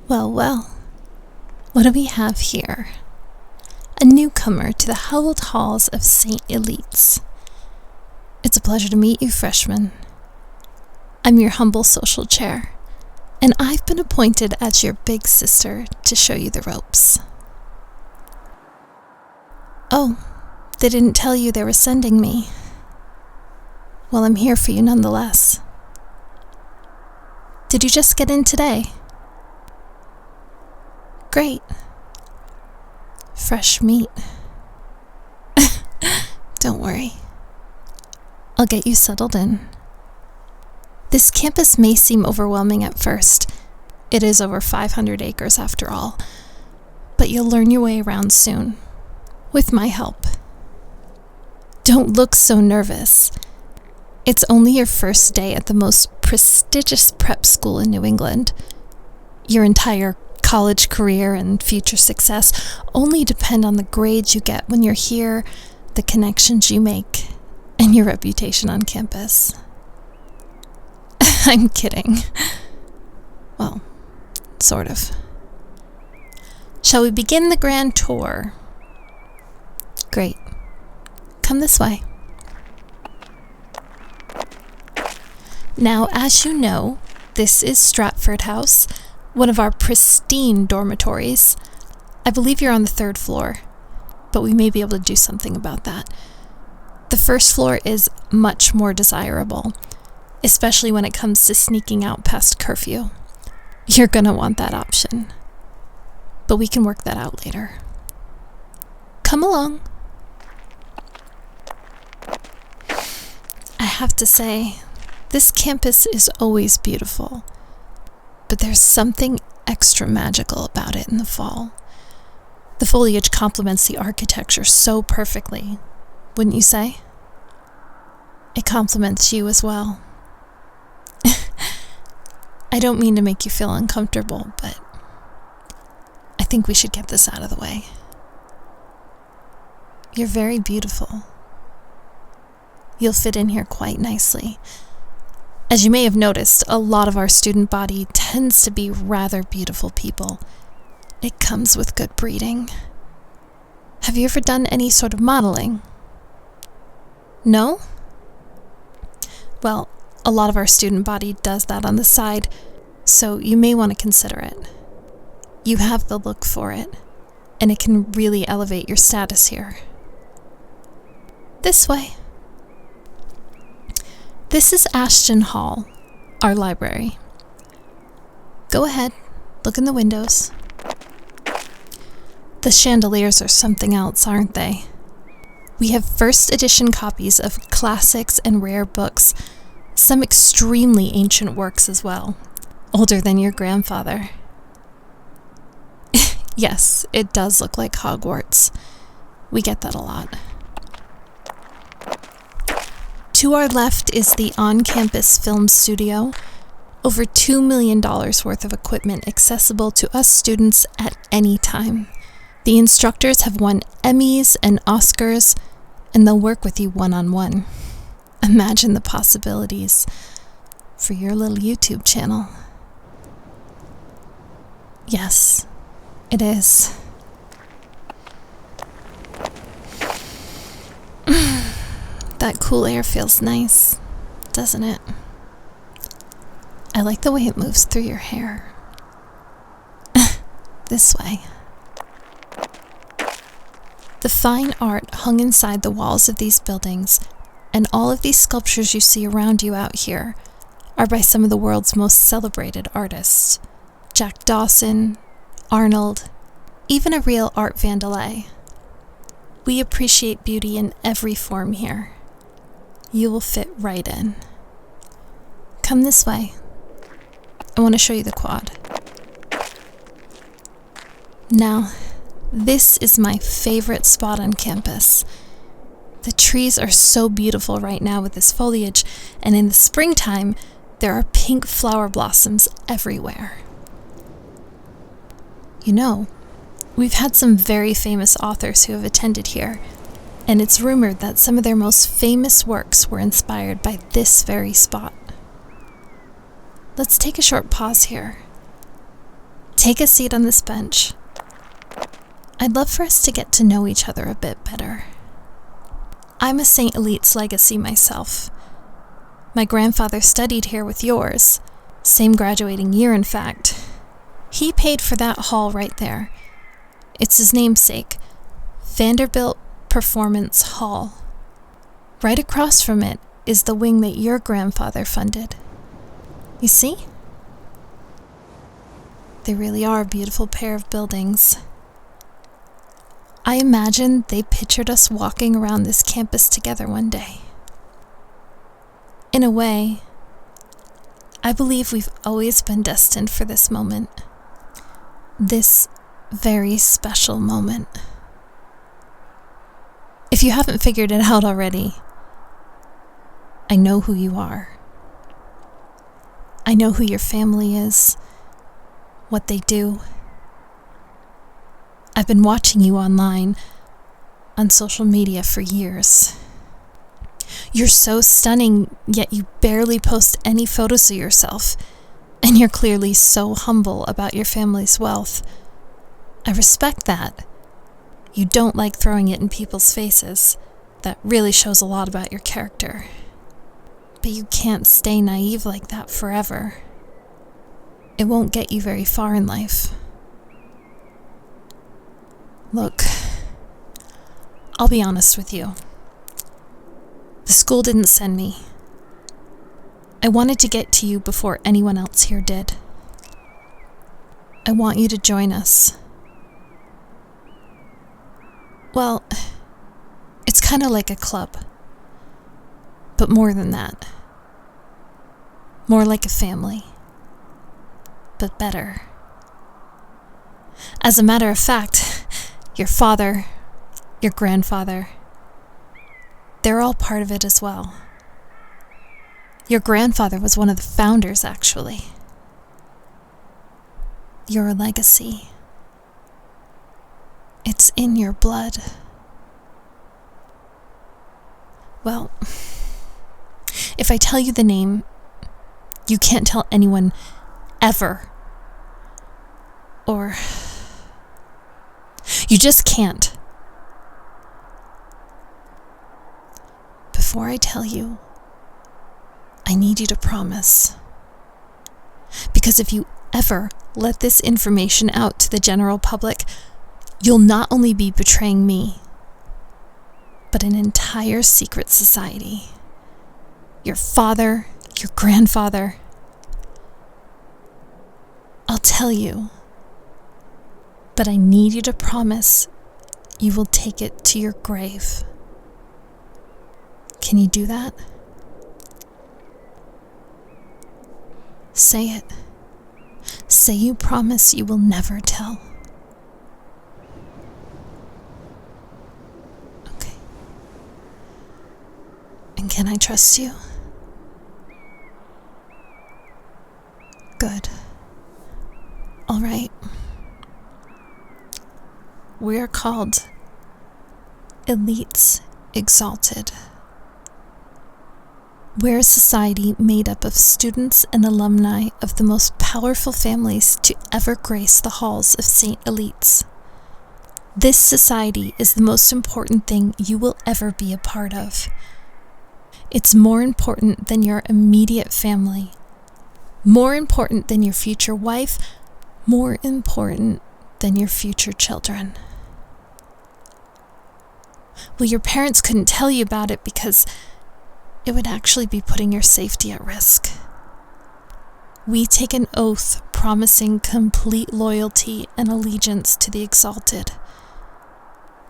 Well, well, what do we have here? A newcomer to the hallowed halls of St. Elites. It's a pleasure to meet you, freshman. I'm your humble social chair, and I've been appointed as your big sister to show you the ropes. Oh, they didn't tell you they were sending me. Well, I'm here for you nonetheless. Did you just get in today? Great. Fresh meat. Don't worry. I'll get you settled in. This campus may seem overwhelming at first. It is over 500 acres after all. But you'll learn your way around soon. With my help. Don't look so nervous. It's only your first day at the most prestigious prep school in New England. Your entire college career and future success only depend on the grades you get when you're here, the connections you make, and your reputation on campus. I'm kidding. Well, sort of. Shall we begin the grand tour? Great. Come this way. Now, as you know, this is Stratford House, one of our pristine dormitories. I believe you're on the 3rd floor, but we may be able to do something about that. The 1st floor is much more desirable, especially when it comes to sneaking out past curfew. You're gonna want that option, but we can work that out later. Come along. I have to say, this campus is always beautiful, but there's something extra magical about it in the fall. The foliage complements the architecture so perfectly, wouldn't you say? It complements you as well. I don't mean to make you feel uncomfortable, but I think we should get this out of the way. You're very beautiful. You'll fit in here quite nicely. As you may have noticed, a lot of our student body tends to be rather beautiful people. It comes with good breeding. Have you ever done any sort of modeling? No? Well, a lot of our student body does that on the side, so you may want to consider it. You have the look for it, and it can really elevate your status here. This way. This is Ashton Hall, our library. Go ahead, look in the windows. The chandeliers are something else, aren't they? We have first edition copies of classics and rare books, some extremely ancient works as well, older than your grandfather. Yes, it does look like Hogwarts. We get that a lot. To our left is the on-campus film studio, over $2 million worth of equipment accessible to us students at any time. The instructors have won Emmys and Oscars, and they'll work with you one-on-one. Imagine the possibilities for your little YouTube channel. Yes, it is. That cool air feels nice, doesn't it? I like the way it moves through your hair. This way. The fine art hung inside the walls of these buildings, and all of these sculptures you see around you out here, are by some of the world's most celebrated artists. Jack Dawson, Arnold, even a real Art Vandelay. We appreciate beauty in every form here. You will fit right in. Come this way. I want to show you the quad. Now, this is my favorite spot on campus. The trees are so beautiful right now with this foliage, and in the springtime, there are pink flower blossoms everywhere. You know, we've had some very famous authors who have attended here, and it's rumored that some of their most famous works were inspired by this very spot. Let's take a short pause here. Take a seat on this bench. I'd love for us to get to know each other a bit better. I'm a St. Elite's legacy myself. My grandfather studied here with yours. Same graduating year, in fact. He paid for that hall right there. It's his namesake, Vanderbilt Performance Hall. Right across from it is the wing that your grandfather funded. You see? They really are a beautiful pair of buildings. I imagine they pictured us walking around this campus together one day. In a way, I believe we've always been destined for this moment. This very special moment. If you haven't figured it out already, I know who you are. I know who your family is, what they do. I've been watching you online, on social media for years. You're so stunning, yet you barely post any photos of yourself, and you're clearly so humble about your family's wealth. I respect that. You don't like throwing it in people's faces. That really shows a lot about your character. But you can't stay naive like that forever. It won't get you very far in life. Look, I'll be honest with you. The school didn't send me. I wanted to get to you before anyone else here did. I want you to join us. Well, it's kind of like a club. But more than that. More like a family. But better. As a matter of fact, your father, your grandfather, they're all part of it as well. Your grandfather was one of the founders, actually. Your legacy. It's in your blood. Well, if I tell you the name, you can't tell anyone ever. Or you just can't. Before I tell you, I need you to promise. Because if you ever let this information out to the general public, you'll not only be betraying me, but an entire secret society. Your father, your grandfather. I'll tell you, but I need you to promise you will take it to your grave. Can you do that? Say it. Say you promise you will never tell. Okay. And can I trust you? Good. All right. We're called Elites Exalted. We're a society made up of students and alumni of the most powerful families to ever grace the halls of St. Elites. This society is the most important thing you will ever be a part of. It's more important than your immediate family, more important than your future wife, more important than your future children. Well, your parents couldn't tell you about it because it would actually be putting your safety at risk. We take an oath promising complete loyalty and allegiance to the Exalted.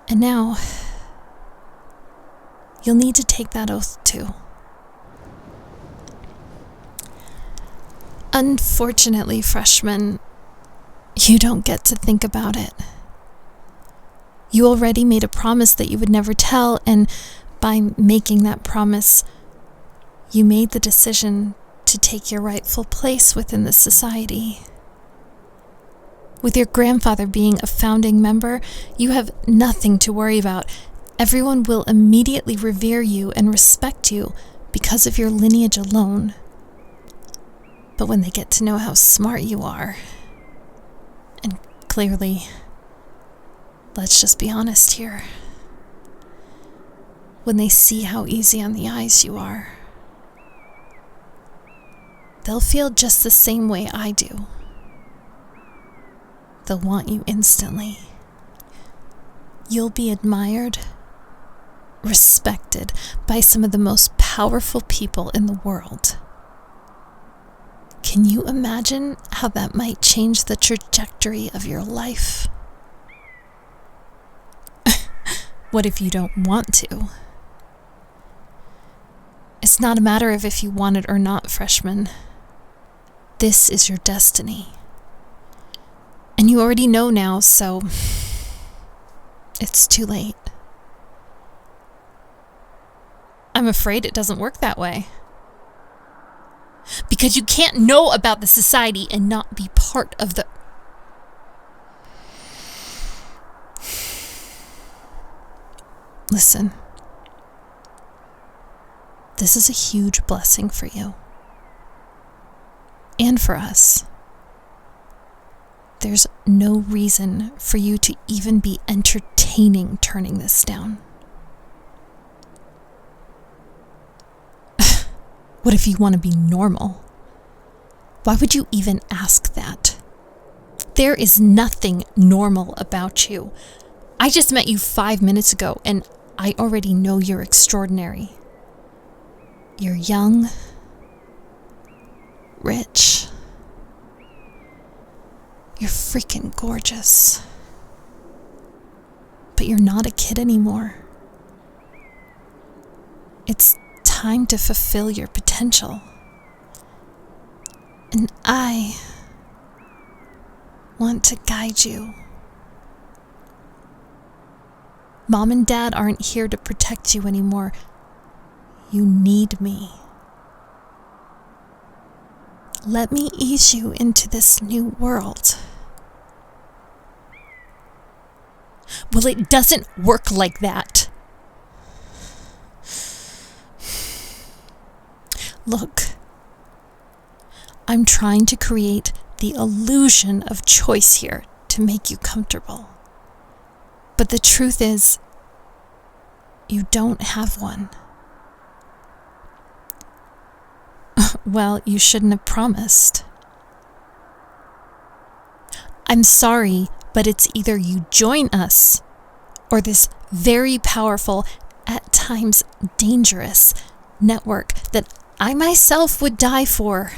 And now, you'll need to take that oath too. Unfortunately, freshman, you don't get to think about it. You already made a promise that you would never tell, and by making that promise, you made the decision to take your rightful place within the society. With your grandfather being a founding member, you have nothing to worry about. Everyone will immediately revere you and respect you because of your lineage alone. But when they get to know how smart you are, Clearly, let's just be honest here. When they see how easy on the eyes you are, they'll feel just the same way I do. They'll want you instantly. You'll be admired, respected by some of the most powerful people in the world. Can you imagine how that might change the trajectory of your life? What if you don't want to? It's not a matter of if you want it or not, freshman. This is your destiny. And you already know now, so it's too late. I'm afraid it doesn't work that way. Because you can't know about the society and not be part of the... Listen. This is a huge blessing for you. And for us. There's no reason for you to even be entertaining turning this down. What if you want to be normal? Why would you even ask that? There is nothing normal about you. I just met you 5 minutes ago, and I already know you're extraordinary. You're young, rich. You're freaking gorgeous. But you're not a kid anymore. It's time to fulfill your potential. And I want to guide you. Mom and Dad aren't here to protect you anymore. You need me. Let me ease you into this new world. Well, it doesn't work like that. Look, I'm trying to create the illusion of choice here to make you comfortable. But the truth is, you don't have one. Well, you shouldn't have promised. I'm sorry, but it's either you join us or this very powerful, at times dangerous, network that I myself would die for.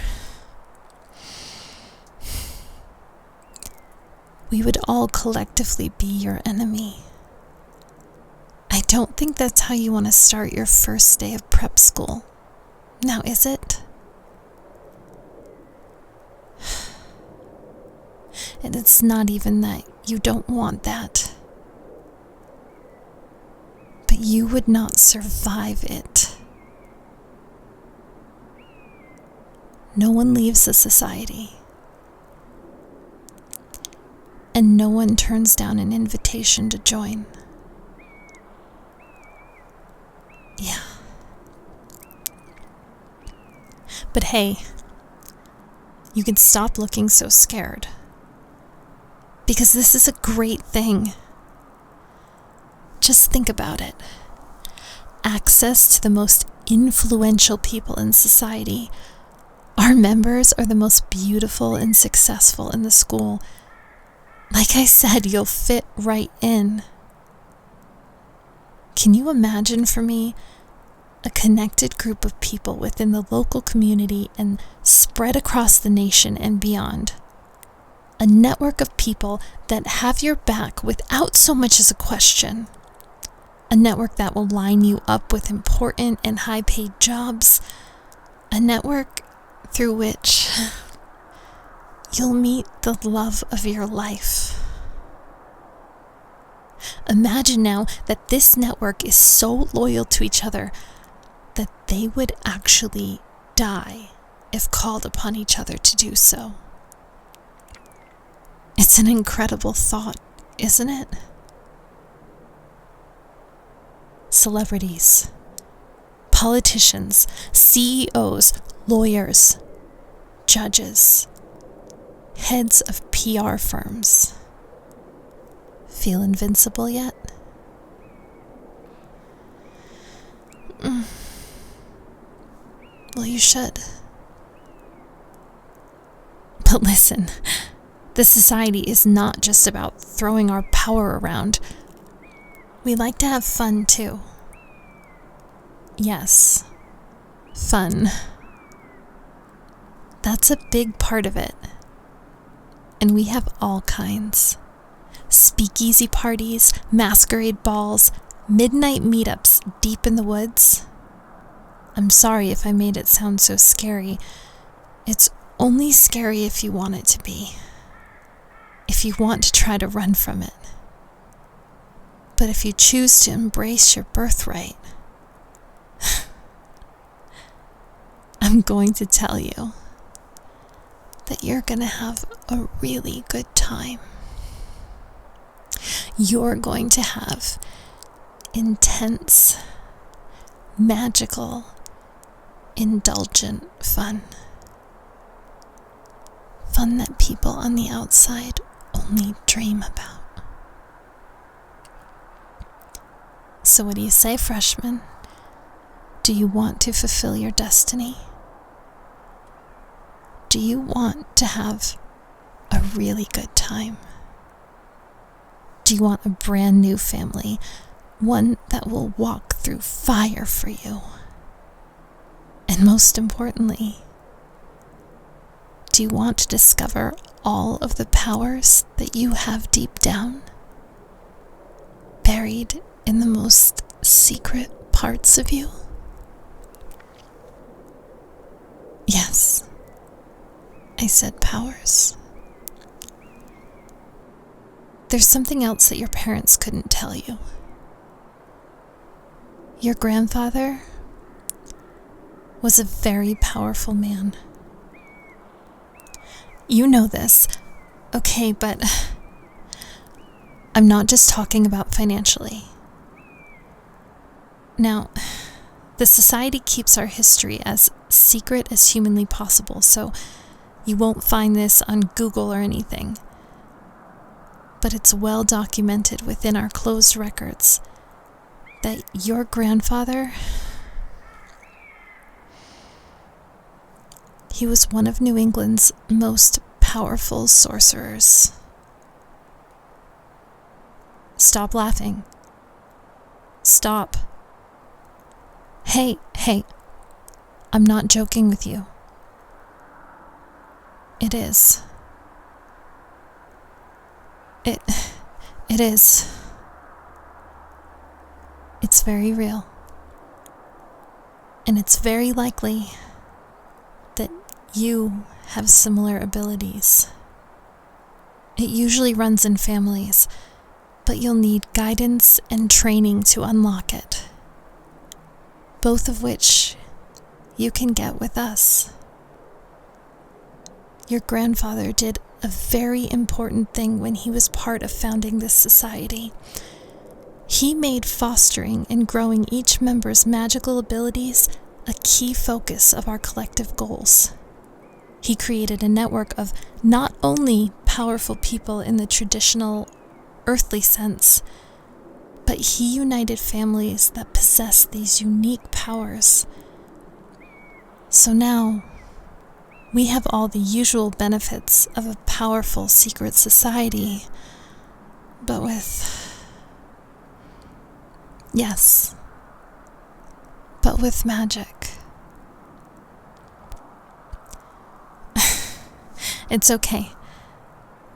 We would all collectively be your enemy. I don't think that's how you want to start your first day of prep school. Now, is it? And it's not even that you don't want that. But you would not survive it. No one leaves the society. And no one turns down an invitation to join. Yeah. But hey, you can stop looking so scared. Because this is a great thing. Just think about it. Access to the most influential people in society. Our members are the most beautiful and successful in the school. Like I said, you'll fit right in. Can you imagine for me a connected group of people within the local community and spread across the nation and beyond? A network of people that have your back without so much as a question. A network that will line you up with important and high-paid jobs. A network through which you'll meet the love of your life. Imagine now that this network is so loyal to each other that they would actually die if called upon each other to do so. It's an incredible thought, isn't it? Celebrities, politicians, CEOs, lawyers, judges, heads of PR firms. feel invincible yet? Well, you should. But listen, the society is not just about throwing our power around. We like to have fun too. Yes, fun. That's a big part of it. And we have all kinds. Speakeasy parties, masquerade balls, midnight meetups deep in the woods. I'm sorry if I made it sound so scary. It's only scary if you want it to be. If you want to try to run from it. But if you choose to embrace your birthright, I'm going to tell you that you're going to have a really good time. You're going to have intense, magical, indulgent fun. Fun that people on the outside only dream about. So what do you say, freshman? Do you want to fulfill your destiny? Do you want to have a really good time? Do you want a brand new family? One that will walk through fire for you? And most importantly, do you want to discover all of the powers that you have deep down, buried in the most secret parts of you? Yes, I said powers. There's something else that your parents couldn't tell you. Your grandfather was a very powerful man. You know this, okay, but I'm not just talking about financially. Now, the society keeps our history as secret as humanly possible, so you won't find this on Google or anything. But it's well documented within our closed records that your grandfather, he was one of New England's most powerful sorcerers. Stop laughing. Stop. Hey, I'm not joking with you. It is. It is. It's very real. And it's very likely that you have similar abilities. It usually runs in families, but you'll need guidance and training to unlock it. Both of which you can get with us. Your grandfather did a very important thing when he was part of founding this society. He made fostering and growing each member's magical abilities a key focus of our collective goals. He created a network of not only powerful people in the traditional earthly sense, but he united families that possess these unique powers. So now, we have all the usual benefits of a powerful secret society, but with... Yes, but with magic. It's okay.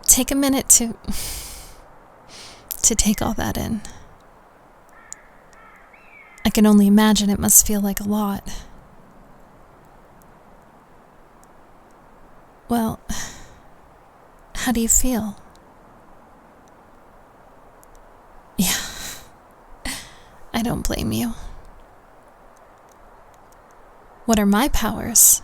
Take a minute to take all that in. I can only imagine it must feel like a lot. Well, how do you feel? Yeah, I don't blame you. What are my powers?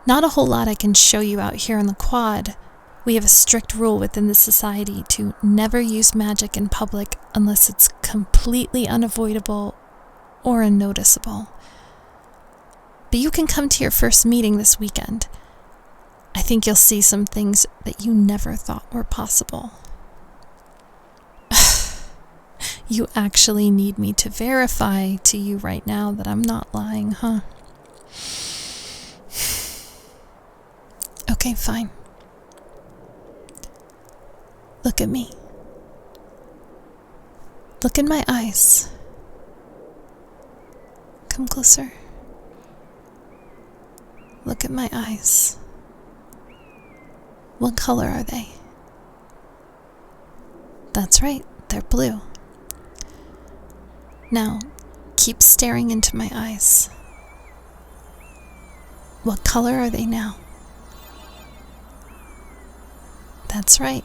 Not a whole lot I can show you out here in the quad. We have a strict rule within the society to never use magic in public unless it's completely unavoidable or unnoticeable. But you can come to your first meeting this weekend. I think you'll see some things that you never thought were possible. You actually need me to verify to you right now that I'm not lying, huh? Okay, fine. Look at me. Look in my eyes. Come closer. Look at my eyes. What color are they? That's right, they're blue. Now, keep staring into my eyes. What color are they now? That's right.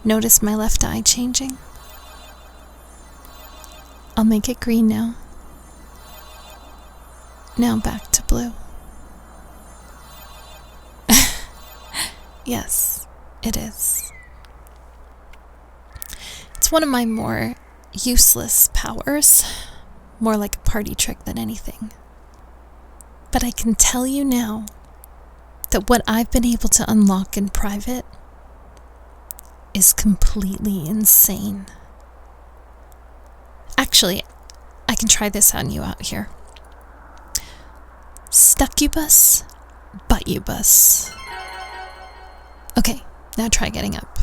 Notice my left eye changing? I'll make it green now. Now back to blue. Yes, it is. It's one of my more useless powers, more like a party trick than anything. But I can tell you now that what I've been able to unlock in private is completely insane. Actually, I can try this on you out here. Stuckubus, buttubus. Okay, now try getting up.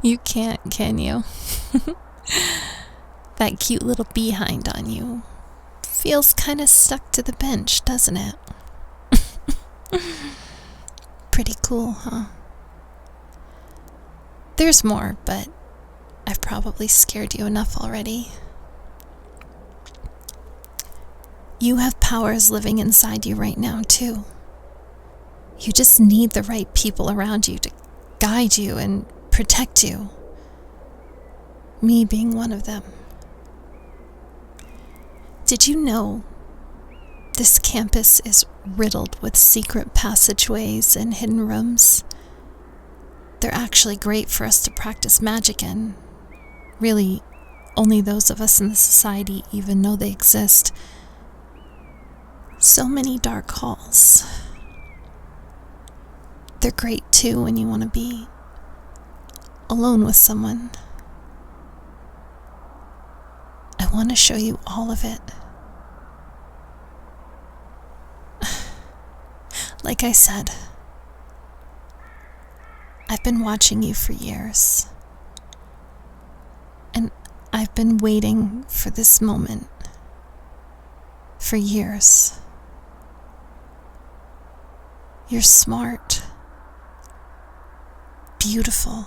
You can't, can you? That cute little behind on you feels kind of stuck to the bench, doesn't it? Pretty cool, huh? There's more, but I've probably scared you enough already. You have powers living inside you right now, too. You just need the right people around you to guide you and protect you. Me being one of them. Did you know this campus is riddled with secret passageways and hidden rooms? They're actually great for us to practice magic in. Really, only those of us in the society even know they exist. So many dark halls. They're great too when you want to be alone with someone. I want to show you all of it. Like I said, I've been watching you for years. And I've been waiting for this moment for years. You're smart, beautiful,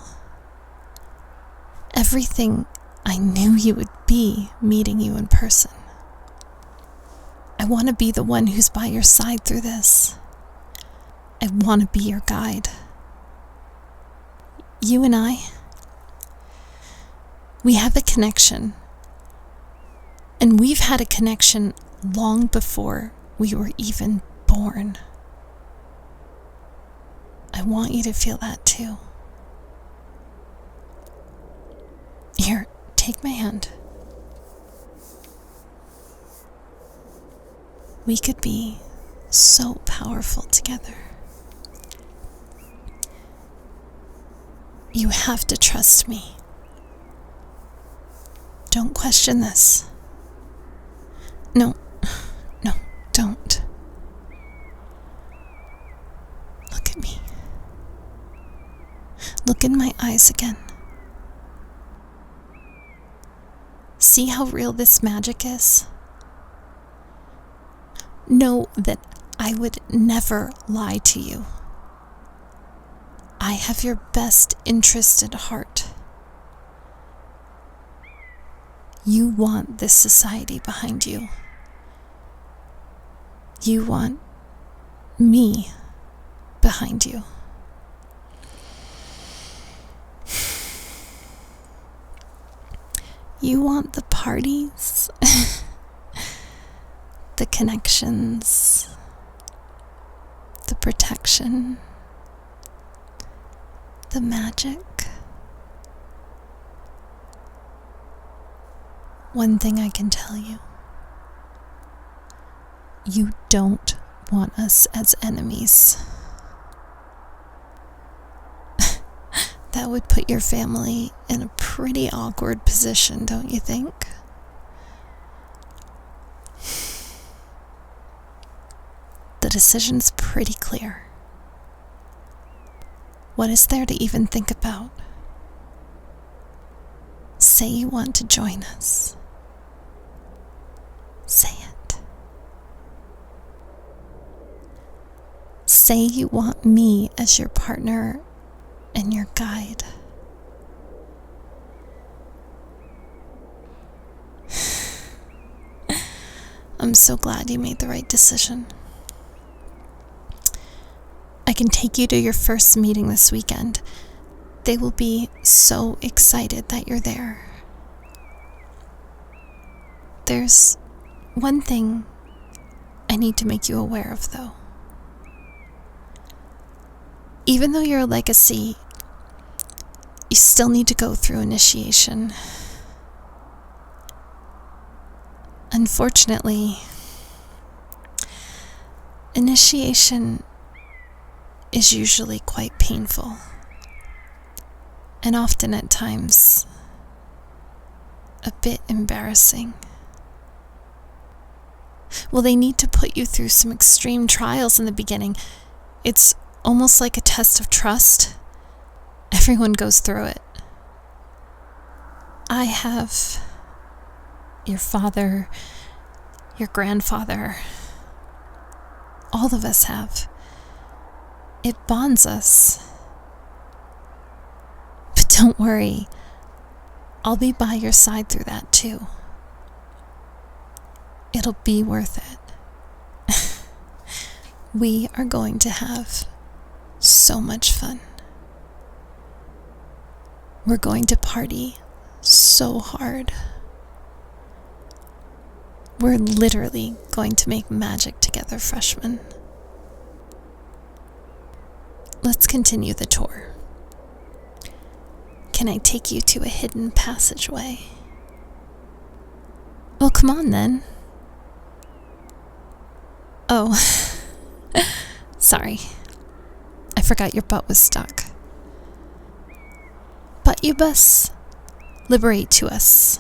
everything I knew you would be meeting you in person. I want to be the one who's by your side through this. I want to be your guide. You and I, we have a connection. And we've had a connection long before we were even born. I want you to feel that too. Here, take my hand. We could be so powerful together. You have to trust me. Don't question this. No, don't. Look at me. Look in my eyes again. See how real this magic is? Know that I would never lie to you. I have your best interest at heart. You want this society behind you. You want me behind you. You want the parties, the connections, the protection, the magic. One thing I can tell you. You don't want us as enemies. That that would put your family in a pretty awkward position, don't you think? The decision's pretty clear. What is there to even think about? Say you want to join us. Say it. Say you want me as your partner and your guide. I'm so glad you made the right decision. I can take you to your first meeting this weekend. They will be so excited that you're there. There's one thing I need to make you aware of, though. Even though you're a legacy, you still need to go through initiation. Unfortunately, initiation is usually quite painful, and often at times a bit embarrassing. Well, they need to put you through some extreme trials in the beginning. It's almost like a test of trust. Everyone goes through it. I have your father, your grandfather. All of us have. It bonds us. But don't worry, I'll be by your side through that too. It'll be worth it. We are going to have so much fun. We're going to party so hard. We're literally going to make magic together, freshmen. Let's continue the tour. Can I take you to a hidden passageway? Well, come on then. Oh, sorry. I forgot your butt was stuck. Buttubus, liberate to us.